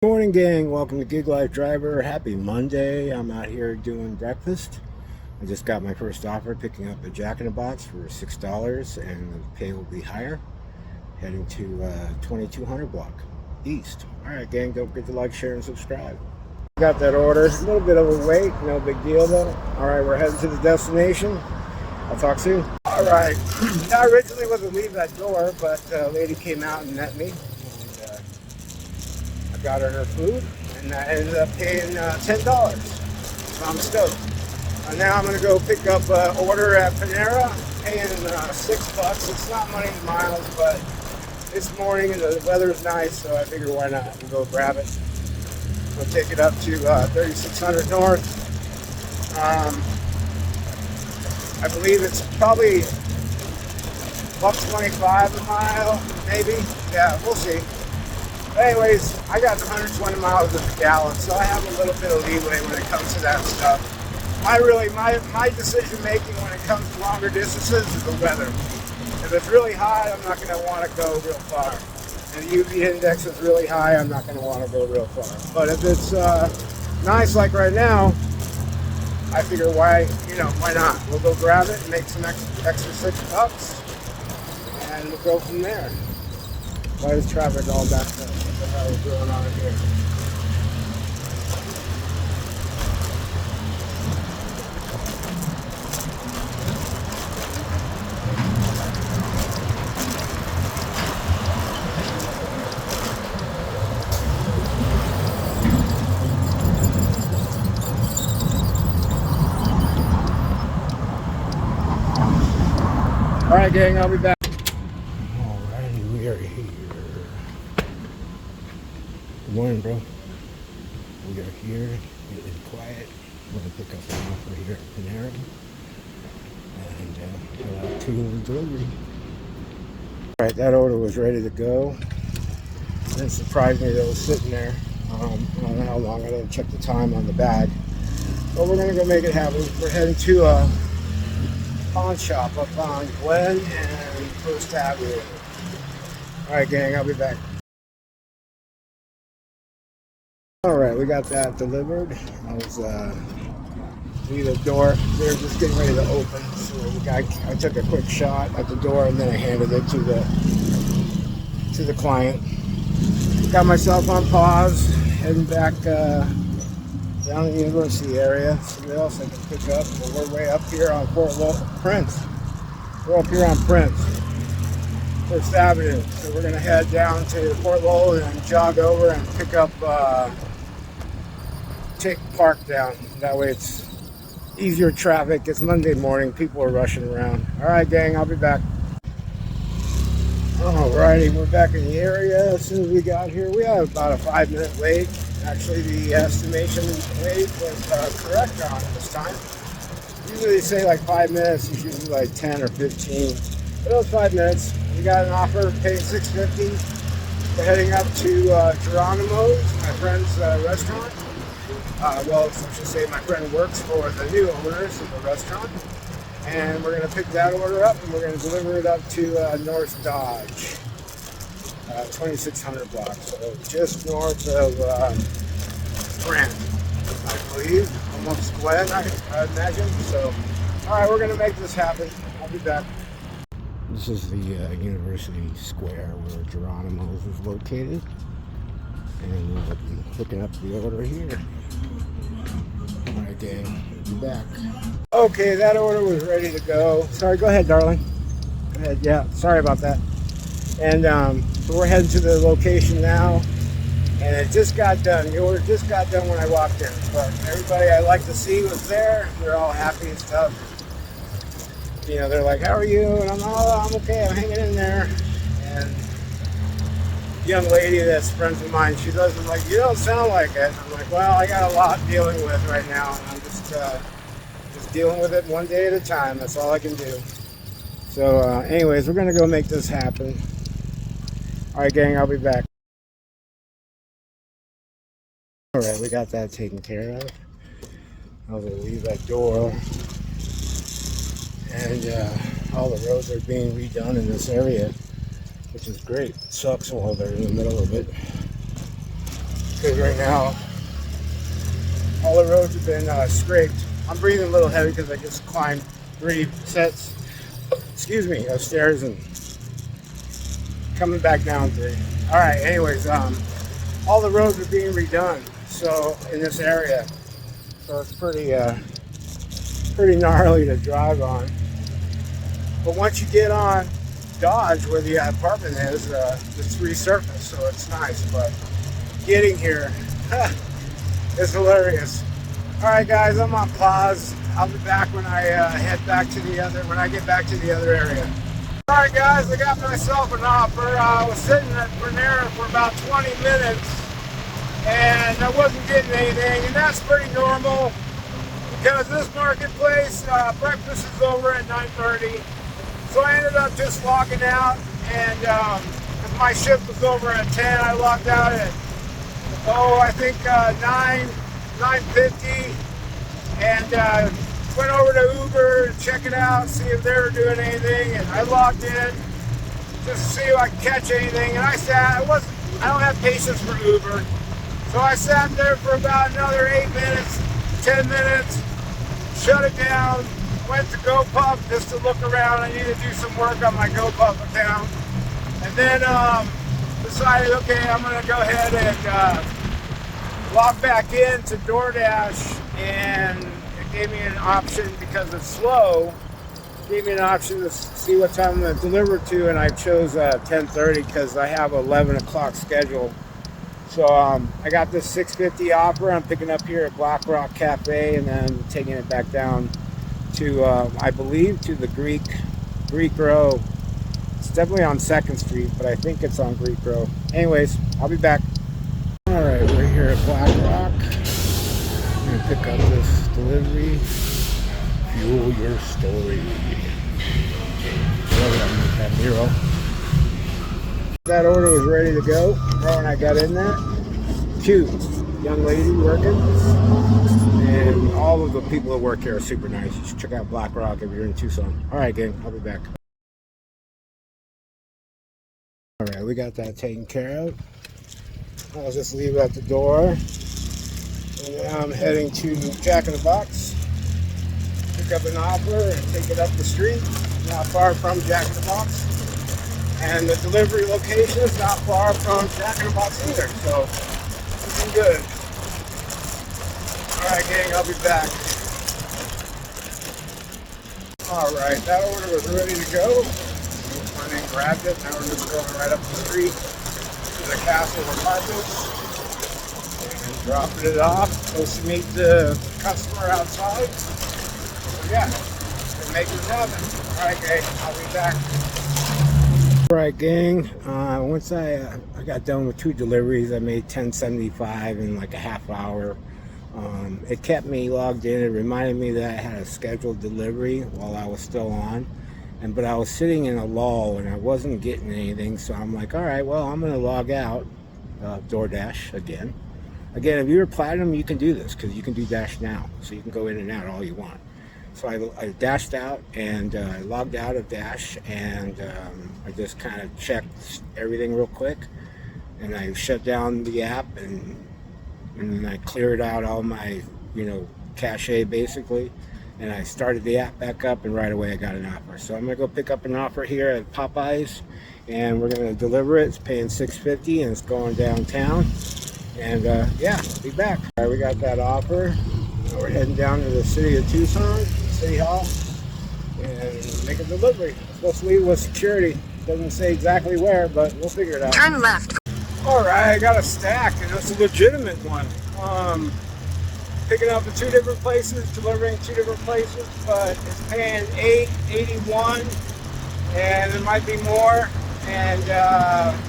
Good morning, gang. Welcome to Gig Life Driver. Happy Monday. I'm out here doing breakfast. I just got my first offer, picking up a Jack in the Box for $6, and the pay will be higher. Heading to 2200 block east. All right, gang. Don't forget to like, share, and subscribe. Got that order. A little bit overweight. No big deal though. All right, we're heading to the destination. I'll talk soon. All right. I originally was to leave that door, but a lady came out and met me. I got her food, and I ended up paying $10. So I'm stoked. Now I'm going to go pick up an order at Panera, paying $6. It's not money to miles, but it's morning and the weather's nice, so I figure why not? We'll go grab it. We'll take it up to 3600 North. I believe it's probably $1.25 a mile, maybe. Yeah, we'll see. Anyways, I got 120 miles in the gallon, so I have a little bit of leeway when it comes to that stuff. My decision making when it comes to longer distances is the weather. If it's really hot, I'm not going to want to go real far. And the UV index is really high, I'm not going to want to go real far. But if it's nice like right now, I figure why not? We'll go grab it and make some extra $6, and we'll go from there. Why is traffic all backed up? What the hell is going on here? All right, gang, I'll be back. Alrighty, we are here. Good morning, bro. We are here. It is quiet. We're going to pick up an offer here at Panera and head out to the delivery. All right, that order was ready to go. It surprised me that it was sitting there. I don't know how long. I didn't check the time on the bag. But we're going to go make it happen. We're heading to a pawn shop up on Glen and First Avenue. All right, gang, I'll be back. All right, we got that delivered. I was near the door. They're just getting ready to open. So I took a quick shot at the door and then I handed it to the client. Got myself on pause, heading back down in the university area. Somebody else I can pick up. But we're way up here on Prince. We're up here on Prince, First Avenue. So we're gonna head down to Port Lowell and jog over and pick up. Take Park down. That way it's easier traffic. It's Monday morning. People are rushing around. All right, gang. I'll be back. Alrighty, we're back in the area. As soon as we got here, we have about a 5-minute wait. Actually, the estimation wait was correct on it this time. Usually they say like 5 minutes. It's usually like 10 or 15. But it was 5 minutes. We got an offer, paying $6.50. We're heading up to Geronimo's, my friend's restaurant. Well, I should say my friend works for the new owners of the restaurant. And we're going to pick that order up and we're going to deliver it up to North Dodge, 2600 block. So just north of Brent, I believe. Almost Glen, I imagine. So, all right, we're going to make this happen. I'll be back. This is the University Square where Geronimo's is located. And we'll be picking up the order here. Alright, gang, be back. Okay, that order was ready to go. Sorry, go ahead, darling. Go ahead, yeah, sorry about that. And so we're heading to the location now. And it just got done. The order just got done when I walked in. But everybody I like to see was there. They're all happy and stuff. You know, they're like, how are you? And I'm okay, I'm hanging in there. And young lady that's friends of mine, she doesn't like, you don't sound like it. I'm like, well, I got a lot dealing with right now, and I'm just dealing with it one day at a time. That's all I can do. So anyways, we're gonna go make this happen. All right, gang, I'll be back. All right, we got that taken care of. I'll leave that door, and all the roads are being redone in this area, which is great. It sucks while they're in the middle of it. because right now all the roads have been scraped. I'm breathing a little heavy because I just climbed 3 sets, excuse me, of stairs and coming back down 3. All right, anyways, all the roads are being redone, so in this area, so it's pretty gnarly to drive on. But once you get on Dodge, where the apartment is, it's resurfaced, so it's nice. But getting here is hilarious. All right, guys, I'm on pause. I'll be back when I get back to the other area. All right, guys, I got myself an offer. I was sitting at Panera for about 20 minutes, and I wasn't getting anything, and that's pretty normal because this marketplace, breakfast is over at 9:30. So I ended up just logging out, and my shift was over at 10. I logged out at, I think 9:50, and went over to Uber to check it out, see if they were doing anything, and I logged in just to see if I could catch anything. And I don't have patience for Uber, so I sat there for about another 8 minutes, 10 minutes, shut it down, went to GoPuff just to look around. I needed to do some work on my GoPuff account, and then decided, okay, I'm going to go ahead and log back into DoorDash, and it gave me an option because it's slow. It gave me an option to see what time I'm going to deliver to, and I chose 10:30 because I have 11 o'clock scheduled. So I got this 6:50 offer. I'm picking up here at Black Rock Cafe, and then taking it back down to, I believe, to the Greek Row. It's definitely on 2nd Street, but I think it's on Greek Row. Anyways, I'll be back. All right, we're here at Black Rock. I'm gonna pick up this delivery. Fuel your story. That Miro. That order was ready to go right when I got in there. Cute young lady working, and all of the people that work here are super nice. You should check out Black Rock if you're in Tucson. All right, gang, I'll be back. All right, we got that taken care of. I'll just leave it at the door, and now I'm heading to Jack in the Box. Pick up an offer and take it up the street, not far from Jack in the Box. And the delivery location is not far from Jack in the Box either, so looking good. All right, gang, I'll be back. All right, that order was ready to go. Went and grabbed it. Now we're just going right up the street to the Castle Apartments and dropping it off. Supposed to meet the customer outside. So yeah, we're making it happen. All right, gang, I'll be back. All right, gang, once I got done with 2 deliveries, I made $10.75 in like a half hour. It kept me logged in. It reminded me that I had a scheduled delivery while I was still on, but I was sitting in a lull and I wasn't getting anything, so I'm like, all right, well, I'm gonna log out DoorDash again. If you're Platinum, you can do this because you can do Dash Now, so you can go in and out all you want. So I dashed out and I logged out of Dash, and I just kind of checked everything real quick, and I shut down the app, and then I cleared out all my, cache basically, and I started the app back up, and right away I got an offer. So I'm gonna go pick up an offer here at Popeyes, and we're gonna deliver it. It's paying $6.50, and it's going downtown. And yeah, I'll be back. All right, we got that offer. Now we're heading down to the city of Tucson, City Hall, and make a delivery. I'm supposed to leave with security. Doesn't say exactly where, but we'll figure it out. Turn left. All right, I got a stack, and it's a legitimate one. Picking up at 2 different places, delivering 2 different places, but it's paying $8.81, and there might be more. And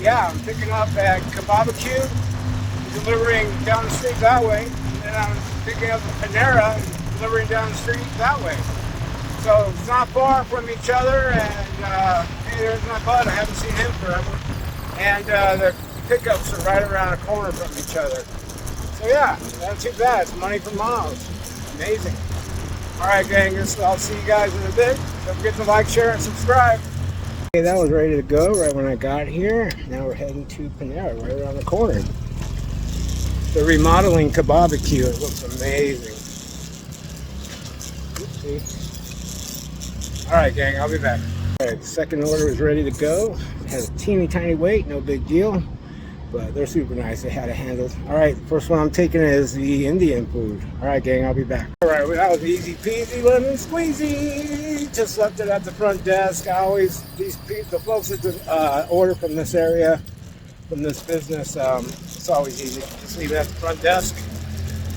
yeah, I'm picking up at Kebabacue, delivering down the street that way, and I'm picking up at Panera and delivering down the street that way. So it's not far from each other, and hey, there's my bud. I haven't seen him forever. And the pickups are right around the corner from each other. So yeah, not too bad. It's money for miles. Amazing. All right, gang, I'll see you guys in a bit. Don't forget to like, share, and subscribe. Okay, that was ready to go right when I got here. Now we're heading to Panera, right around the corner. They're remodeling Kebabecue. It looks amazing. Oopsie. All right, gang, I'll be back. All right, the second order is ready to go. It has a teeny tiny weight, no big deal, but they're super nice. They had it handled. All right, first one I'm taking is the Indian food. All right, gang, I'll be back. All right, well, that was easy peasy lemon squeezy. Just left it at the front desk. I always, the folks that order from this area, from this business, it's always easy. Just leave it at the front desk.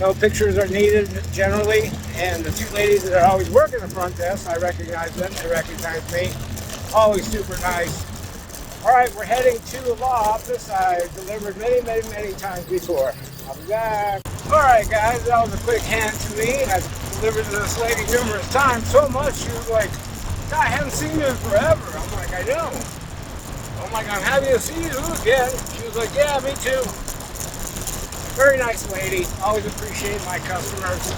No pictures are needed generally, and the two ladies that are always working the front desk, I recognize them, they recognize me. Always super nice. All right, we're heading to the law office. I delivered many times before. I'll be back. All right, guys, that was a quick hand to me. I delivered to this lady numerous times, so much she was like, God, I haven't seen you in forever. I'm like, I know. I'm like, I'm happy to see you again. She was like, yeah, me too. Very nice lady. Always appreciate my customers.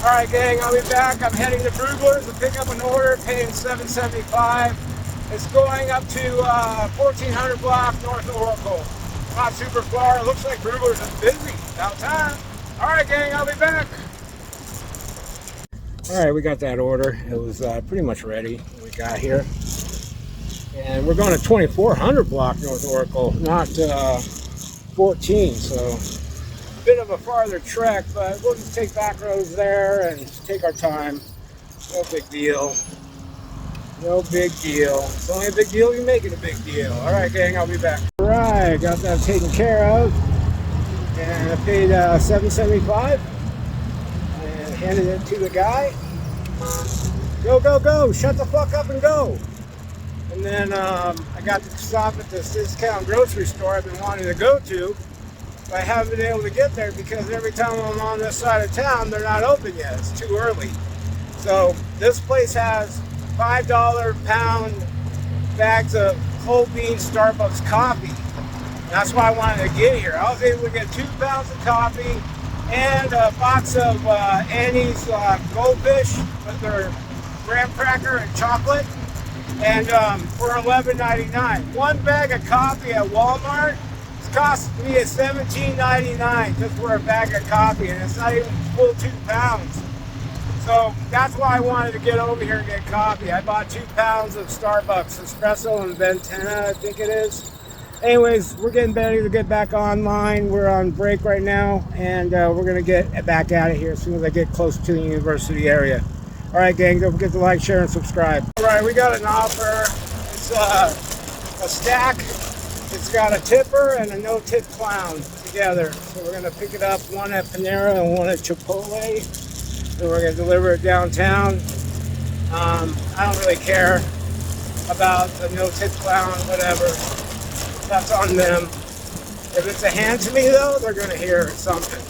All right, gang, I'll be back. I'm heading to Brugler's to pick up an order, paying $7.75. It's going up to 1400 block North Oracle. Not super far. It looks like Brugler's is busy. About time. All right, gang, I'll be back. All right, we got that order. It was pretty much ready when we got here. And we're going to 2400 block North Oracle, not 14, so bit of a farther trek, but we'll just take back roads there and take our time. No big deal. No big deal. It's only a big deal if you make it a big deal. All right, gang, I'll be back. All right, got that taken care of. And I paid $7.75 and handed it to the guy. Go, go, go. Shut the fuck up and go. And then I got to stop at this discount grocery store I've been wanting to go to. I haven't been able to get there because every time I'm on this side of town, they're not open yet. It's too early. So this place has $5 pound bags of whole bean Starbucks coffee. And that's why I wanted to get here. I was able to get 2 pounds of coffee and a box of Annie's Goldfish with their graham cracker and chocolate. And for $11.99. One bag of coffee at Walmart cost me $17.99 just for a bag of coffee, and it's not even full 2 pounds. So that's why I wanted to get over here and get coffee. I bought 2 pounds of Starbucks espresso and Ventana, I think it is. Anyways, we're getting ready to get back online. We're on break right now, and we're gonna get back at it here as soon as I get close to the university area. All right, gang, don't forget to like, share, and subscribe. All right, we got an offer. It's a stack. It's got a tipper and a no-tip clown together. So we're going to pick it up, one at Panera and one at Chipotle. And we're going to deliver it downtown. I don't really care about the no-tip clown, whatever. That's on them. If it's a hand to me, though, they're going to hear something.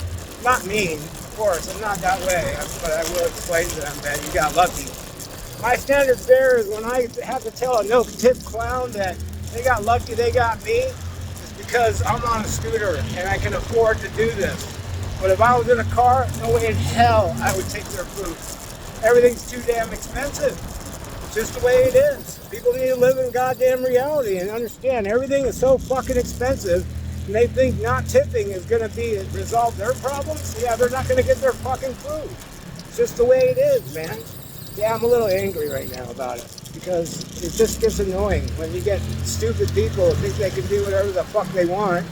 Not mean, of course. I'm not that way. But I will explain to them that you got lucky. My standard fare is when I have to tell a no-tip clown that they got lucky, they got me, it's because I'm on a scooter and I can afford to do this. But if I was in a car, no way in hell I would take their food. Everything's too damn expensive. It's just the way it is. People need to live in goddamn reality and understand everything is so fucking expensive, and they think not tipping is going to resolve their problems. Yeah, they're not going to get their fucking food. It's just the way it is, man. Yeah, I'm a little angry right now about it because it just gets annoying when you get stupid people who think they can do whatever the fuck they want,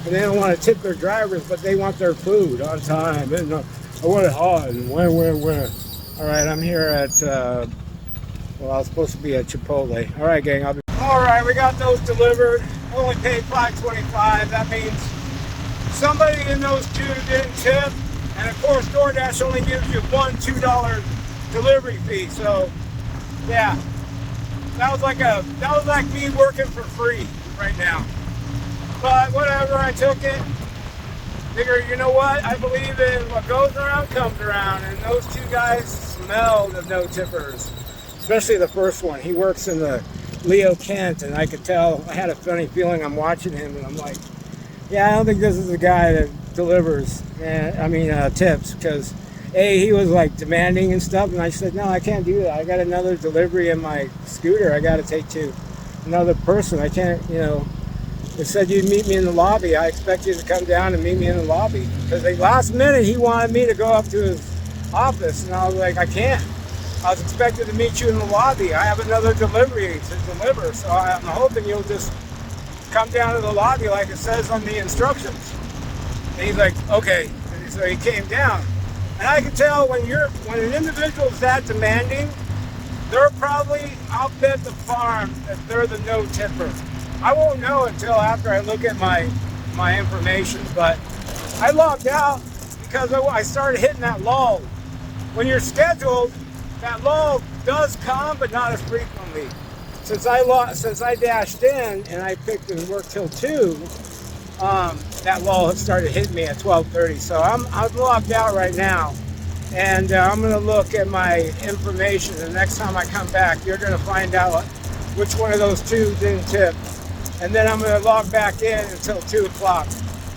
and they don't want to tip their drivers, but they want their food on time. And I want it hot and where. All right, I'm here at, well, I was supposed to be at Chipotle. All right, gang, all right, we got those delivered. Only paid $5.25. That means somebody in those two didn't tip. And of course, DoorDash only gives you one $2 delivery fee. So, yeah, that was like me working for free right now. But whatever, I took it. Figure, you know what? I believe in what goes around comes around, and those two guys smelled of no tippers. Especially the first one. He works in the Leo Kent, and I could tell. I had a funny feeling. I'm watching him, and I'm like, yeah, I don't think this is the guy that delivers. Tips, because he was like demanding and stuff, and I said, no, I can't do that. I got another delivery in my scooter. I got to take to another person. I can't, They said you'd meet me in the lobby. I expect you to come down and meet me in the lobby. Because last minute he wanted me to go up to his office, and I was like, I can't. I was expected to meet you in the lobby. I have another delivery to deliver, so I'm hoping you'll just come down to the lobby like it says on the instructions. And he's like, okay. And so he came down. And I can tell when an individual is that demanding, they're probably, I'll bet the farm that they're the no tipper. I won't know until after I look at my information, but I logged out because I started hitting that lull. When you're scheduled, that lull does come, but not as frequently. Since I dashed in and I picked and worked till 2, that lull had started hitting me at 12:30. So I'm logged out right now, and I'm going to look at my information. The next time I come back, you're going to find out which one of those 2 didn't tip. And then I'm going to log back in until 2 o'clock.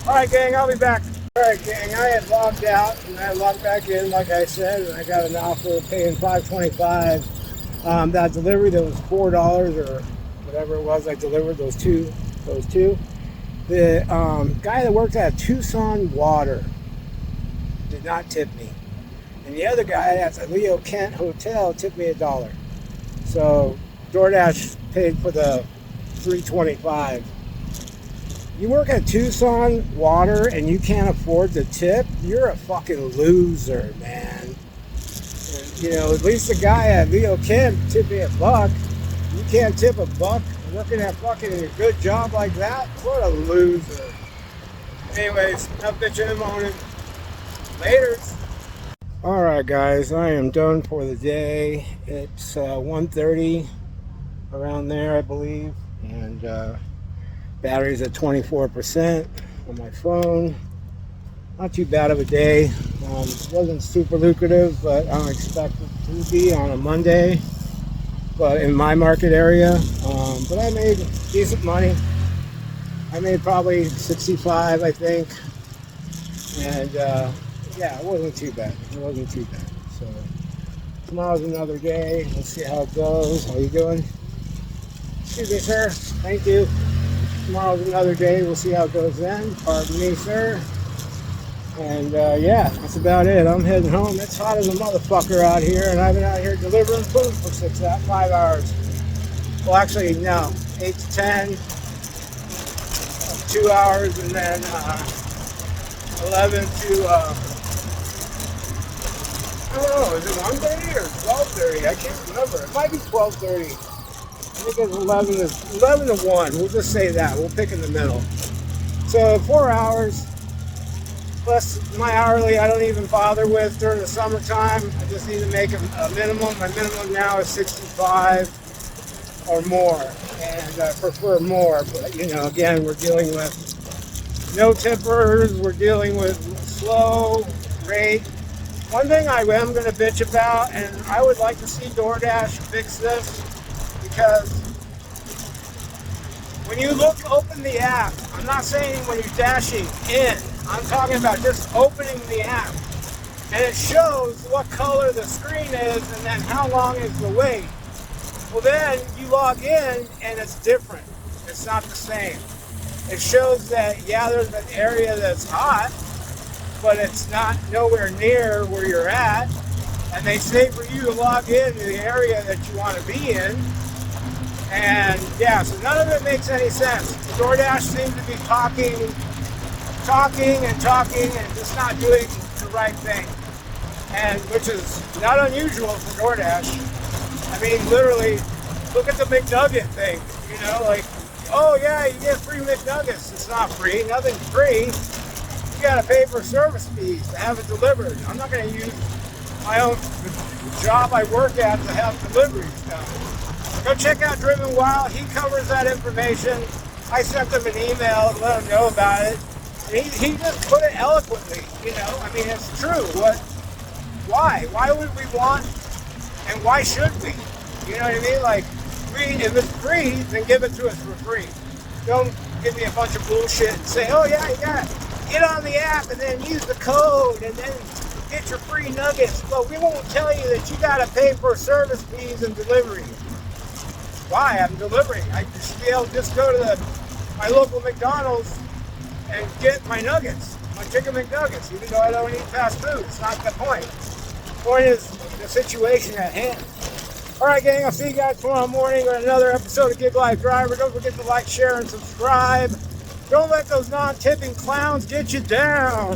All right, gang, I'll be back. All right, gang, I had logged out and I logged back in, like I said, and I got an offer paying $5.25. That delivery, that was $4 or whatever it was. I delivered those two. The guy that worked at Tucson Water did not tip me. And the other guy at the Leo Kent Hotel tipped me $1. So DoorDash paid for the $3.25. You work at Tucson Water and you can't afford to tip, you're a fucking loser, man. And, at least the guy at Leo Kent tipped me $1. You can't tip $1 working at fucking a good job like that? What a loser. Anyways, enough bitching and moaning. Laters. Alright guys, I am done for the day. It's 1:30 around there, I believe. And battery's at 24% on my phone. Not too bad of a day. Wasn't super lucrative, but I don't expect it to be on a Monday. But in my market area, but I made decent money. I made probably 65, I think. And yeah, it wasn't too bad. So tomorrow's another day. We'll see how it goes. How you doing? Excuse me, sir. Thank you. Tomorrow's another day. We'll see how it goes then. Pardon me, sir. And yeah, that's about it. I'm heading home. It's hot as a motherfucker out here, and I've been out here delivering food for 5 hours. Well, actually, no, 8 to 10, 2 hours, and then 11 to, I don't know, is it 1:30 or 12:30? I can't remember. It might be 12:30. I think it's 11 to 1. We'll just say that. We'll pick in the middle. So 4 hours. Plus my hourly, I don't even bother with during the summertime. I just need to make a minimum. My minimum now is 65 or more, and I prefer more. But again, we're dealing with no tippers. We're dealing with slow rate. One thing I am going to bitch about, and I would like to see DoorDash fix this, because when you open the app, I'm not saying when you're dashing in. I'm talking about just opening the app, and it shows what color the screen is and then how long is the wait. Well, then you log in and it's different. It's not the same. It shows that, yeah, there's an area that's hot, but it's not nowhere near where you're at. And they say for you to log in to the area that you want to be in. And yeah, so none of it makes any sense. DoorDash seems to be talking and just not doing the right thing, and which is not unusual for DoorDash. I mean, literally, look at the McNugget thing. Oh yeah, you get free McNuggets. It's not free. Nothing's free. You gotta pay for service fees to have it delivered. I'm not gonna use my own job I work at to have deliveries done. Go check out Driven Wild. He covers that information. I sent him an email and let him know about it. He just put it eloquently, I mean, it's true. Why? Why would we want, and why should we? You know what I mean? Like, if it's free, then give it to us for free. Don't give me a bunch of bullshit and say, oh yeah, you gotta get on the app and then use the code and then get your free nuggets. But we won't tell you that you gotta pay for service fees and delivery. Why? I'm delivering. I should be able to just go to my local McDonald's and get my nuggets, my chicken McNuggets, even though I don't eat fast food. It's not the point. The point is the situation at hand. All right, gang, I'll see you guys tomorrow morning on another episode of Gig Life Driver. Don't forget to like, share, and subscribe. Don't let those non-tipping clowns get you down.